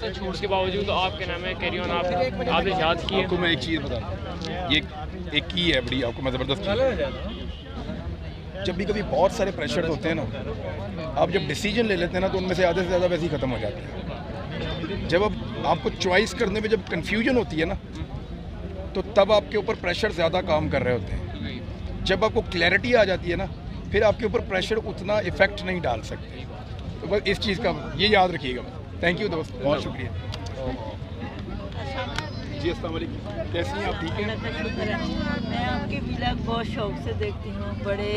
दोस्तों छूट के बावजूद आपके नाम है कैरी ऑन आपने याद की है। आपको मैं एक चीज़ बता दूँ, ये एक की है बड़ी, आपको मैं ज़बरदस्त जब भी कभी बहुत सारे प्रेशर होते हैं ना, आप जब डिसीजन ले लेते हैं ना तो उनमें से आधे से ज़्यादा वैसे ही ख़त्म हो जाते हैं। जब अब आपको चॉइस करने में जब कन्फ्यूजन होती है ना, तो तब आपके ऊपर प्रेशर ज़्यादा काम कर रहे होते हैं। जब आपको क्लैरिटी आ जाती है ना, फिर आपके ऊपर प्रेशर उतना इफ़ेक्ट नहीं डाल सकते। तो बस इस चीज़ का ये याद रखिएगा। थैंक यू दोस्त, बहुत शुक्रिया जी। अस्सलाम वालेकुम, कैसी हैं आप? ठीक हैं? मैं आपके व्लॉग बहुत शौक से देखती हूँ, बड़े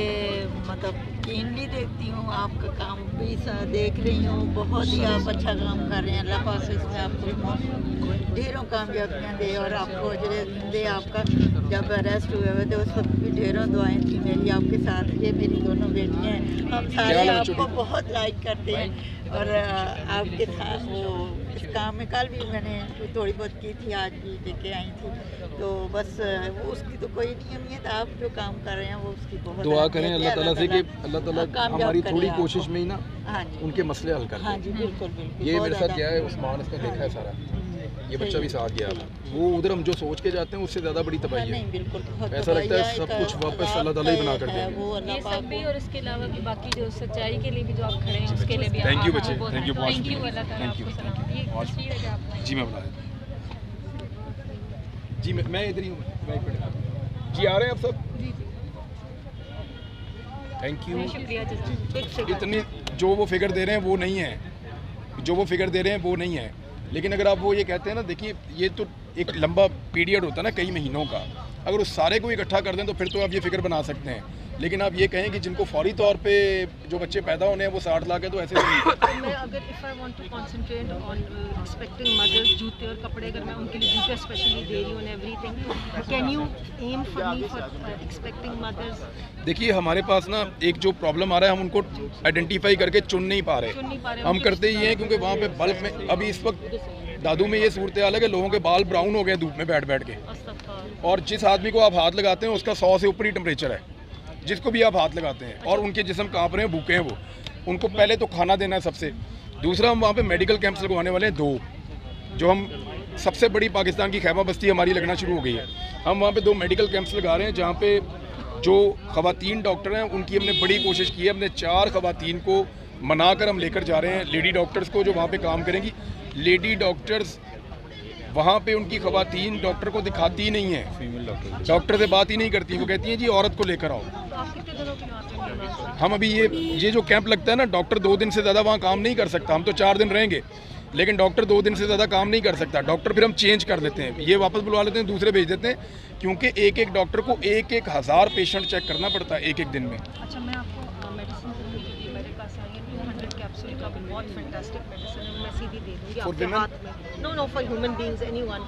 मतलब कीनली देखती हूँ। आपका काम भी देख रही हूँ, बहुत ही आप अच्छा काम कर रहे हैं। अल्लाह पाक इसमें आपको ढेरों कामयाबियाँ दे और आपको अजर दे। आपका जब अरेस्ट हुए हुए थे उस वक्त भी ढेरों दुआएं थी मेरी आपके साथ। ये मेरी दोनों बेटियाँ हैं, हम सारे आपको बहुत लाइक करते हैं और आपके साथ वो इस काम में कल भी मैंने थोड़ी बहुत की थी, आज भी लेके आई थी। तो बस वो उसकी तो कोई नहीं अहमियत, आप जो काम कर रहे हैं वो उसकी बहुत दुआ करें अल्लाह ताला से कि अल्लाह ताला हमारी थोड़ी कोशिश में ही ना हाँ जी उनके मसले हल कर दें। हाँ जी बिल्कुल बिल्कुल। ये मेरे साथ क्या है, उस्मान इसने देखा है सारा, ये बच्चा भी साथ गया। वो उधर हम जो सोच के जाते हैं उससे ज़्यादा बड़ी तबाही है। नहीं बिल्कुल, ऐसा लगता है सब कुछ वापस अल्लाह ताला ही बना कर देंगे। वो अल्लाह ये पाक सब भी और इसके अलावा भी बाकी जो सच्चाई के लिए भी जो आप खड़े हैं उसके लिए भी थैंक यू आप बच्चे, बहुत- थैंक यू बहुत थैंक यू, शुक्रिया। अल्लाह ताला थैंक यू, आपको थैंक सलामत। ये बहुत तस्वीर है जो आपने जी मैं बता देता हूँ। जी मैं इधर ही हूँ, मैं एक मिनट। जी आ रहे हैं आप सब? जी थैंक यू। शुक्रिया जज़ाक। इतनी जो वो फिगर दे रहे हैं वो नहीं है, जो वो फिगर दे रहे हैं वो नहीं है। लेकिन अगर आप वो ये कहते हैं ना, देखिए ये तो एक लंबा पीरियड होता है ना, कई महीनों का। अगर उस सारे को इकट्ठा कर दें तो फिर तो आप ये फिगर बना सकते हैं। लेकिन आप ये कहें कि जिनको फौरी तौर पे जो बच्चे पैदा होने हैं वो 60 लाख है, तो ऐसे नहीं। मैं अगर if I want to concentrate on expecting mothers, जूते और कपड़े अगर मैं उनके लिए जूते स्पेशली दे रही हूँ everything, can you aim for me for expecting mothers? देखिए हमारे पास ना एक जो प्रॉब्लम आ रहा है, हम उनको आइडेंटिफाई करके चुन नहीं पा रहे। हम करते ही हैं क्योंकि वहाँ पे बल्क में अभी इस वक्त दादू में ये सूरत हाल है कि लोगों के बाल ब्राउन हो गए धूप में बैठ बैठ के। और जिस आदमी को आप हाथ लगाते हैं उसका 100 से ऊपर ही टेम्परेचर है, जिसको भी आप हाथ लगाते हैं, और उनके जिस्म काँप रहे हैं, भूखे हैं वो। उनको पहले तो खाना देना है सबसे। दूसरा, हम वहाँ पे मेडिकल कैंप्स लगवाने वाले हैं 2, जो हम सबसे बड़ी पाकिस्तान की खैमा बस्ती हमारी लगना शुरू हो गई है। हम वहाँ पे 2 मेडिकल कैंप्स लगा रहे हैं जहाँ पे जो ख़वातीन डॉक्टर हैं उनकी हमने बड़ी कोशिश की है। हमने 4 ख़वातीन को मना कर हम लेकर जा रहे हैं, लेडी डॉक्टर्स को, जो वहाँ पे काम करेंगी। लेडी डॉक्टर्स वहाँ पे उनकी ख़वातीन डॉक्टर को दिखाती ही नहीं है, फीमेल डॉक्टर से बात ही नहीं करती। वो कहती हैं जी औरत को लेकर आओ। आप कितने दिनों के लिए आते हैं? हम अभी ये जो कैंप लगता है ना, डॉक्टर 2 दिन से ज़्यादा वहाँ काम नहीं कर सकता। हम तो 4 दिन रहेंगे, लेकिन डॉक्टर 2 दिन से ज़्यादा काम नहीं कर सकता। डॉक्टर फिर हम चेंज कर देते हैं, ये वापस बुलवा लेते हैं, दूसरे भेज देते हैं, क्योंकि एक एक डॉक्टर को 1-1 हज़ार पेशेंट चेक करना पड़ता है एक दिन में। अच्छा, मैं आपको मेडिसिन दूँगी, मेरे पास आई है 200 कैप्सूल का बहुत फैंटास्टिक मेडिसिन है, मैं सीधी दे दूँगी For आपके women? हाथ में। No for human beings, anyone.